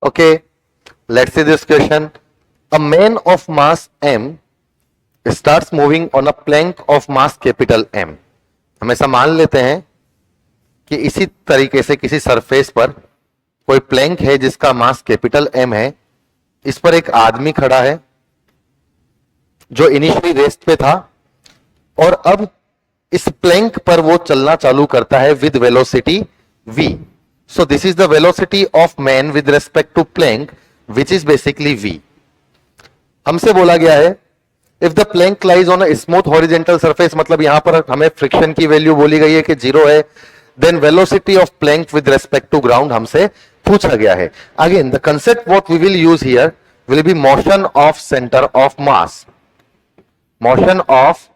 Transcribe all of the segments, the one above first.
Okay, let's see this question. A man of mass m starts moving on a plank of mass capital M. हम ऐसा मान लेते हैं कि इसी तरीके से किसी सरफेस पर कोई प्लैंक है जिसका मास कैपिटल M है, इस पर एक आदमी खड़ा है जो इनिशियली रेस्ट पे था और अब इस प्लैंक पर वो चलना चालू करता है with velocity v. So this is the velocity of man with respect to plank which is basically v. हमसे बोला गया है if the plank lies on a smooth horizontal surface, मतलब यहां पर हमें फ्रिक्शन की वैल्यू बोली गई है कि 0 है, then velocity of plank with respect to ground हमसे पूछा गया है. Again the concept what we will use here will be motion of centre of mass. Motion of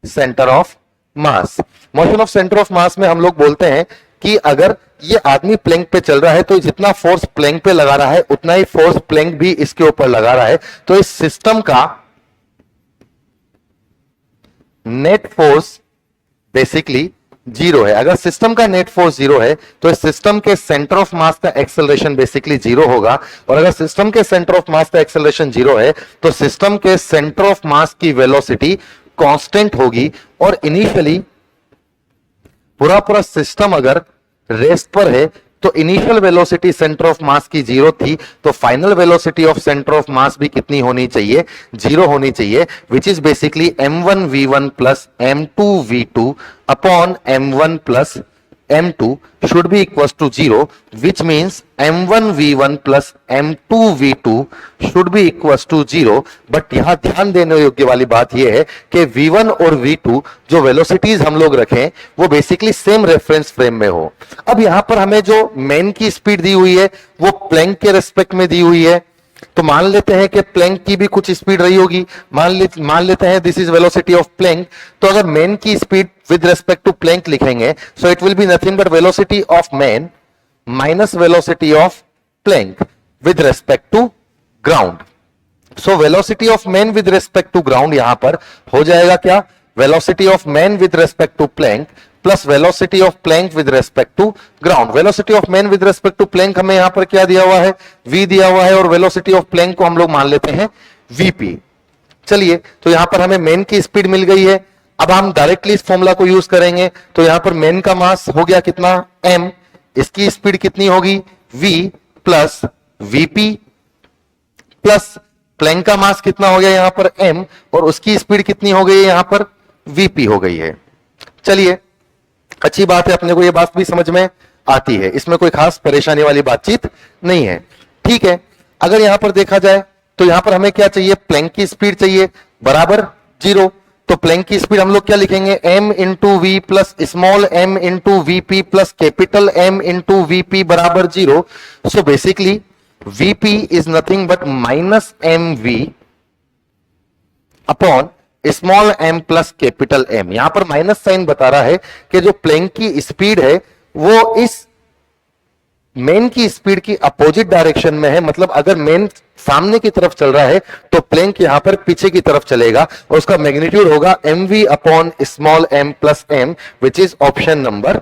centre of mass. Motion of centre of mass में हम लोग बोलते हैं कि अगर ये आदमी प्लैंक पे चल रहा है तो जितना फोर्स प्लैंक पे लगा रहा है उतना ही फोर्स प्लैंक भी इसके ऊपर लगा रहा है. तो इस सिस्टम का नेट फोर्स बेसिकली 0 है. अगर सिस्टम का नेट फोर्स 0 है तो इस सिस्टम के सेंटर ऑफ मास का एक्सेलरेशन बेसिकली 0 होगा. और अगर सिस्टम के सेंटर ऑफ मास का एक्सेलरेशन 0 है तो सिस्टम के सेंटर ऑफ मास की वेलोसिटी कांस्टेंट होगी. और इनिशियली पूरा सिस्टम अगर रेस्ट पर है तो इनिशियल वेलोसिटी सेंटर ऑफ मास की 0 थी, तो final velocity of centre of मास भी कितनी होनी चाहिए? 0 होनी चाहिए, विच is basically m1v1 plus m2v2 upon m1 plus m2 should be equals to 0, which means m1v1 plus m2v2 should be equals to 0. But यहां ध्यान देने योग्य वाली बात यह है कि v1 और v2 जो वेलोसिटीज हम लोग रखें वो बेसिकली सेम रेफरेंस फ्रेम में हो. अब यहां पर हमें जो मैन की स्पीड दी हुई है वो प्लैंक के रेस्पेक्ट में दी हुई है, तो मान लेते हैं कि प्लैंक की भी कुछ स्पीड रही होगी. मान लेते हैं this is velocity of plank. तो अगर मैन की speed with respect to plank लिखेंगे so it will be nothing but velocity of man minus velocity of plank with respect to ground. So velocity of man with respect to ground यहां पर हो जाएगा क्या? Velocity of man with respect to plank plus velocity of plank with respect to ground. Velocity of man with respect to Planck हमें यहां पर क्या दिया हुआ है? v दिया हुआ है और वेलोसिटी ऑफ प्लैंक को हम लोग मान लेते हैं vp. चलिए, तो यहां पर हमें मैन की स्पीड मिल गई है. अब हम डायरेक्टली इस फॉर्मूला को यूज करेंगे. तो यहां पर मैन का मास हो गया कितना? m. इसकी स्पीड कितनी होगी? v plus vp plus plank का मास कितना हो गया यहां पर? m. और उसकी स्पीड कितनी हो गई है यहां पर? vp हो गई है. चलिए, अच्छी बात है, अपने को यह बात भी समझ में आती है, इसमें कोई खास परेशानी वाली बातचीत नहीं है. ठीक है, अगर यहां पर देखा जाए तो यहां पर हमें क्या चाहिए? प्लैंक की स्पीड चाहिए बराबर 0. तो प्लैंक की स्पीड हम लोग क्या लिखेंगे? m into V plus small m into V P plus capital M into V P बराबर 0. So basically vp is nothing but minus mv upon small m plus capital M. यहां पर माइनस साइन बता रहा है कि जो प्लैंक की स्पीड है वो इस मेन की स्पीड की अपोजिट डायरेक्शन में है. मतलब अगर मेन सामने की तरफ चल रहा है तो प्लैंक यहां पर पीछे की तरफ चलेगा और उसका मैग्नीट्यूड होगा mv upon small m plus m, which is option number